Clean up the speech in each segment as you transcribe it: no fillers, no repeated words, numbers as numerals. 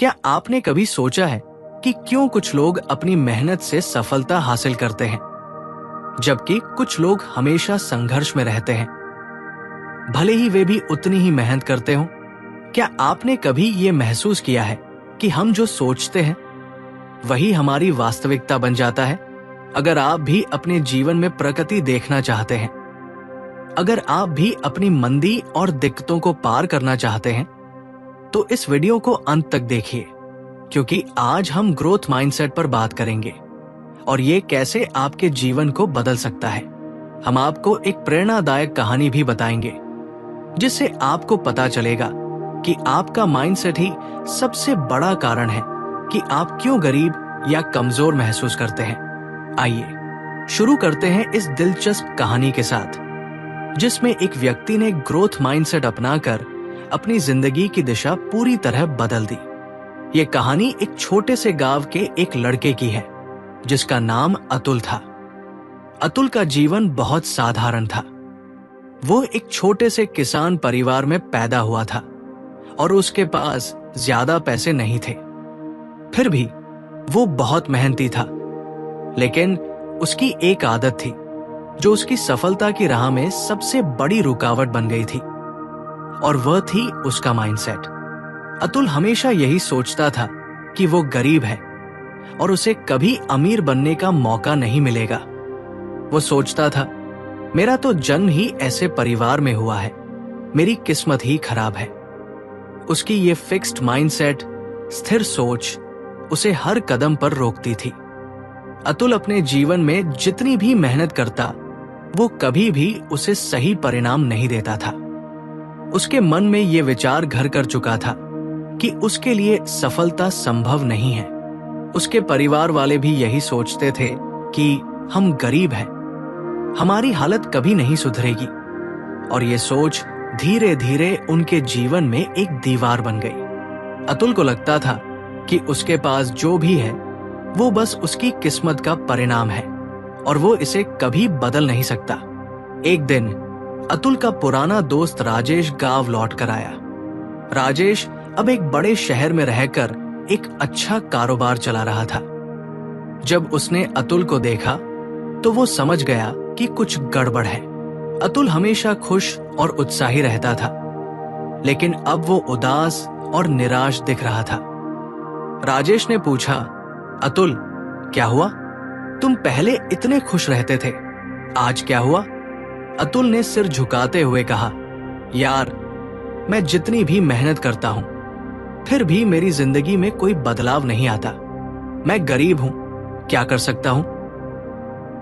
क्या आपने कभी सोचा है कि क्यों कुछ लोग अपनी मेहनत से सफलता हासिल करते हैं, जबकि कुछ लोग हमेशा संघर्ष में रहते हैं, भले ही वे भी उतनी ही मेहनत करते हों? क्या आपने कभी ये महसूस किया है कि हम जो सोचते हैं वही हमारी वास्तविकता बन जाता है? अगर आप भी अपने जीवन में प्रगति देखना चाहते हैं, अगर आप भी अपनी मंदी और दिक्कतों को पार करना चाहते हैं, तो इस वीडियो को अंत तक देखिए, क्योंकि आज हम ग्रोथ माइंडसेट पर बात करेंगे और ये कैसे आपके जीवन को बदल सकता है। हम आपको एक प्रेरणादायक कहानी भी बताएंगे, जिससे आपको पता चलेगा कि आपका माइंडसेट ही सबसे बड़ा कारण है कि आप क्यों गरीब या कमजोर महसूस करते हैं। आइए शुरू करते हैं इस दिलचस्प कहानी के साथ, जिसमें एक व्यक्ति ने ग्रोथ माइंडसेट अपनाकर अपनी जिंदगी की दिशा पूरी तरह बदल दी। ये कहानी एक छोटे से गांव के एक लड़के की है, जिसका नाम अतुल था। अतुल का जीवन बहुत साधारण था। वो एक छोटे से किसान परिवार में पैदा हुआ था और उसके पास ज्यादा पैसे नहीं थे। फिर भी वो बहुत मेहनती था, लेकिन उसकी एक आदत थी जो उसकी सफलता की राह में सबसे बड़ी रुकावट बन गई थी, और वह थी उसका माइंडसेट। अतुल हमेशा यही सोचता था कि वो गरीब है और उसे कभी अमीर बनने का मौका नहीं मिलेगा। वो सोचता था, मेरा तो जन्म ही ऐसे परिवार में हुआ है, मेरी किस्मत ही खराब है। उसकी ये फिक्स्ड माइंडसेट, स्थिर सोच उसे हर कदम पर रोकती थी। अतुल अपने जीवन में जितनी भी मेहनत करता, वो कभी भी उसे सही परिणाम नहीं देता था। उसके मन में ये विचार घर कर चुका था कि उसके लिए सफलता संभव नहीं है। उसके परिवार वाले भी यही सोचते थे कि हम गरीब हैं, हमारी हालत कभी नहीं सुधरेगी, और ये सोच धीरे धीरे उनके जीवन में एक दीवार बन गई। अतुल को लगता था कि उसके पास जो भी है वो बस उसकी किस्मत का परिणाम है और वो इसे कभी बदल नहीं सकता। एक दिन अतुल का पुराना दोस्त राजेश गांव लौट कर आया। राजेश अब एक बड़े शहर में रहकर एक अच्छा कारोबार चला रहा था। जब उसने अतुल को देखा तो वो समझ गया कि कुछ गड़बड़ है। अतुल हमेशा खुश और उत्साही रहता था, लेकिन अब वो उदास और निराश दिख रहा था। राजेश ने पूछा, अतुल क्या हुआ? तुम पहले इतने खुश रहते थे, आज क्या हुआ? अतुल ने सिर झुकाते हुए कहा, यार, मैं जितनी भी मेहनत करता हूं, फिर भी मेरी जिंदगी में कोई बदलाव नहीं आता। मैं गरीब हूं, क्या कर सकता हूं?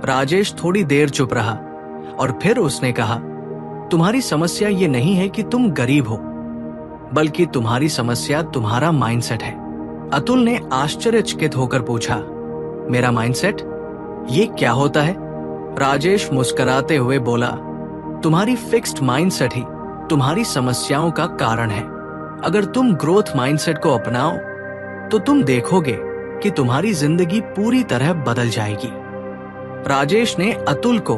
राजेश थोड़ी देर चुप रहा और फिर उसने कहा, तुम्हारी समस्या ये नहीं है कि तुम गरीब हो, बल्कि तुम्हारी समस्या तुम्हारा माइंडसेट है। अतुल ने आश्चर्यचकित होकर पूछा, मेरा माइंडसेट? ये क्या होता है? राजेश मुस्कुराते हुए बोला, तुम्हारी फिक्स्ड माइंडसेट ही तुम्हारी समस्याओं का कारण है। अगर तुम ग्रोथ माइंडसेट को अपनाओ तो तुम देखोगे कि तुम्हारी जिंदगी पूरी तरह बदल जाएगी। राजेश ने अतुल को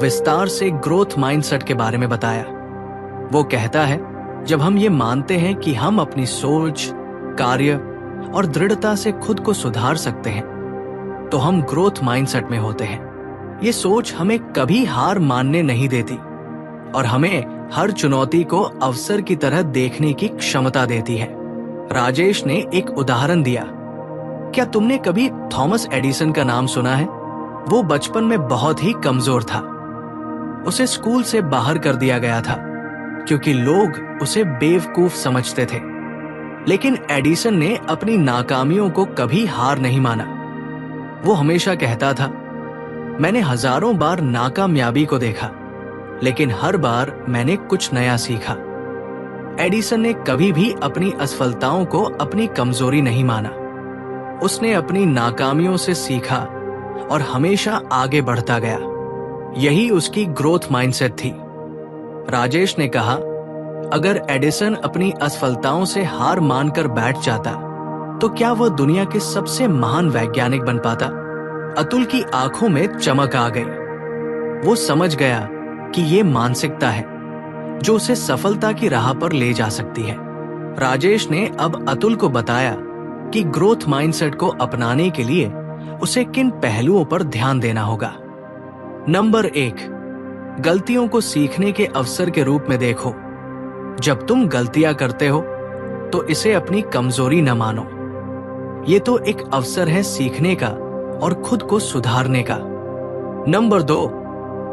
विस्तार से ग्रोथ माइंडसेट के बारे में बताया। वो कहता है, जब हम ये मानते हैं कि हम अपनी सोच, कार्य और दृढ़ता से खुद को सुधार सकते हैं, तो हम ग्रोथ माइंडसेट में होते हैं। ये सोच हमें कभी हार मानने नहीं देती और हमें हर चुनौती को अवसर की तरह देखने की क्षमता देती है। राजेश ने एक उदाहरण दिया, क्या तुमने कभी थॉमस एडिसन का नाम सुना है? वो बचपन में बहुत ही कमजोर था। उसे स्कूल से बाहर कर दिया गया था क्योंकि लोग उसे बेवकूफ समझते थे। लेकिन एडिसन ने अपनी नाकामियों को कभी हार नहीं माना। वो हमेशा कहता था, मैंने हजारों बार नाकामयाबी को देखा, लेकिन हर बार मैंने कुछ नया सीखा। एडिसन ने कभी भी अपनी असफलताओं को अपनी कमजोरी नहीं माना। उसने अपनी नाकामियों से सीखा और हमेशा आगे बढ़ता गया। यही उसकी ग्रोथ माइंडसेट थी। राजेश ने कहा, अगर एडिसन अपनी असफलताओं से हार मानकर बैठ जाता, तो क्या वह दुनिया के सबसे महान वैज्ञानिक बन पाता? अतुल की आंखों में चमक आ गई। वो समझ गया कि ये मानसिकता है जो उसे सफलता की राह पर ले जा सकती है। राजेश ने अब अतुल को बताया कि ग्रोथ माइंडसेट को अपनाने के लिए उसे किन पहलुओं पर ध्यान देना होगा। नंबर 1, गलतियों को सीखने के अवसर के रूप में देखो। जब तुम गलतियां करते हो तो इसे अपनी कमजोरी न मानो। ये तो एक अवसर है सीखने का और खुद को सुधारने का। नंबर 2,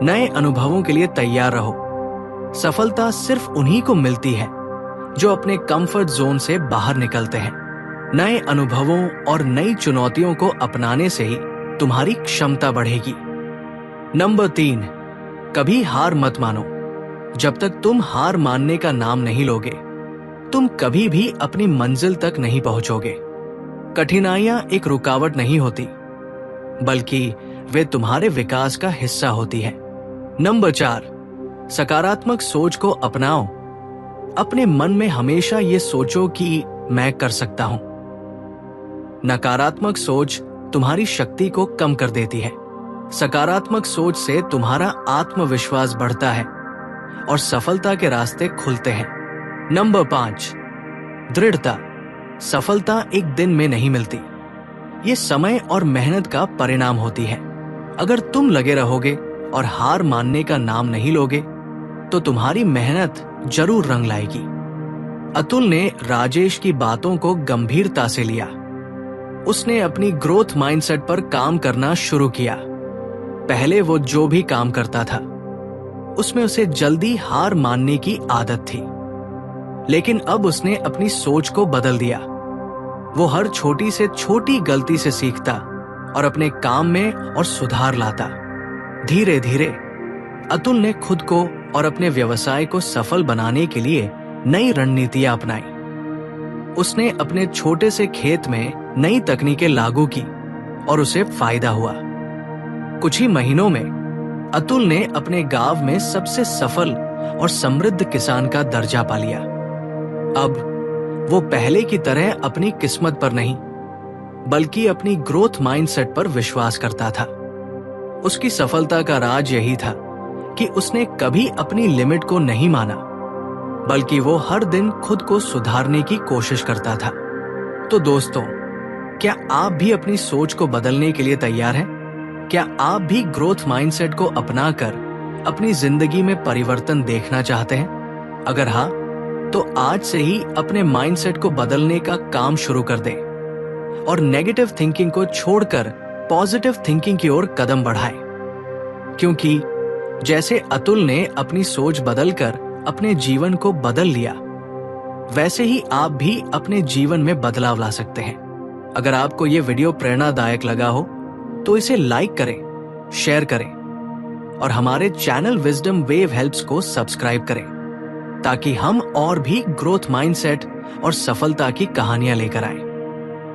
नए अनुभवों के लिए तैयार रहो। सफलता सिर्फ उन्हीं को मिलती है जो अपने कंफर्ट जोन से बाहर निकलते हैं। नए अनुभवों और नई चुनौतियों को अपनाने से ही तुम्हारी क्षमता बढ़ेगी। नंबर 3, कभी हार मत मानो। जब तक तुम हार मानने का नाम नहीं लोगे, तुम कभी भी अपनी मंजिल तक नहीं पहुंचोगे। कठिनाइयां एक रुकावट नहीं होती, बल्कि वे तुम्हारे विकास का हिस्सा होती है। नंबर 4, सकारात्मक सोच को अपनाओ। अपने मन में हमेशा ये सोचो कि मैं कर सकता हूं। नकारात्मक सोच तुम्हारी शक्ति को कम कर देती है। सकारात्मक सोच से तुम्हारा आत्मविश्वास बढ़ता है और सफलता के रास्ते खुलते हैं। नंबर 5, दृढ़ता। सफलता एक दिन में नहीं मिलती, ये समय और मेहनत का परिणाम होती है। अगर तुम लगे रहोगे और हार मानने का नाम नहीं लोगे, तो तुम्हारी मेहनत जरूर रंग लाएगी। अतुल ने राजेश की बातों को गंभीरता से लिया। उसने अपनी ग्रोथ माइंडसेट पर काम करना शुरू किया। पहले वो जो भी काम करता था, उसमें उसे जल्दी हार मानने की आदत थी, लेकिन अब उसने अपनी सोच को बदल दिया। वो हर छोटी से छोटी गलती से सीखता और अपने काम में और सुधार लाता। धीरे धीरे अतुल ने खुद को और अपने व्यवसाय को सफल बनाने के लिए नई रणनीतियां अपनाई। उसने अपने छोटे से खेत में नई तकनीकें लागू की और उसे फायदा हुआ। कुछ ही महीनों में अतुल ने अपने गांव में सबसे सफल और समृद्ध किसान का दर्जा पा लिया। अब वो पहले की तरह अपनी किस्मत पर नहीं, बल्कि अपनी ग्रोथ माइंडसेट पर विश्वास करता था। उसकी सफलता का राज यही था कि उसने कभी अपनी लिमिट को नहीं माना, बल्कि वो हर दिन खुद को सुधारने की कोशिश करता था। तो दोस्तों, क्या आप भी अपनी सोच को बदलने के लिए तैयार हैं? क्या आप भी ग्रोथ माइंडसेट को अपनाकर अपनी जिंदगी में परिवर्तन देखना चाहते हैं? अगर हाँ, तो आज से ही अपने माइंडसेट को बदलने का काम शुरू कर दें और नेगेटिव थिंकिंग को छोड़कर पॉजिटिव थिंकिंग की ओर कदम बढ़ाएं। क्योंकि जैसे अतुल ने अपनी सोच बदलकर अपने जीवन को बदल लिया, वैसे ही आप भी अपने जीवन में बदलाव ला सकते हैं। अगर आपको ये वीडियो प्रेरणादायक लगा हो तो इसे लाइक करें, शेयर करें और हमारे चैनल विजडम वेव हेल्प्स को सब्सक्राइब करें, ताकि हम और भी ग्रोथ माइंडसेट और सफलता की कहानियां लेकर आएं।